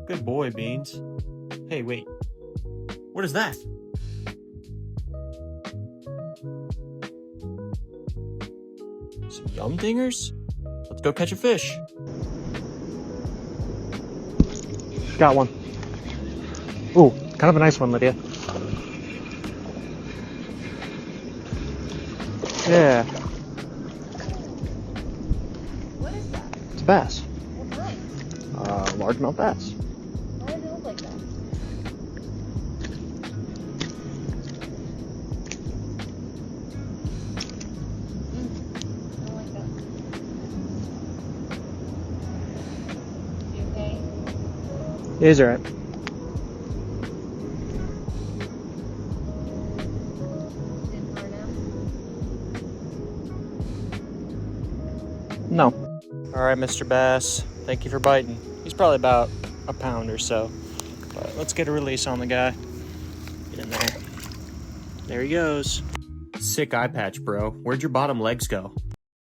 Good boy, Beans. Hey, wait. What is that? Some yum dingers? Let's go catch a fish. Got one. Ooh, kind of a nice one, Lydia. Yeah. What is that? It's a bass. What kind? Largemouth bass. Why does it look like that? I don't like that. You okay? He's alright. Didn't burn out? No. Alright, Mr. Bass. Thank you for biting. He's probably about a pound or so. But let's get a release on the guy. Get in there. There he goes. Sick eye patch, bro. Where'd your bottom legs go?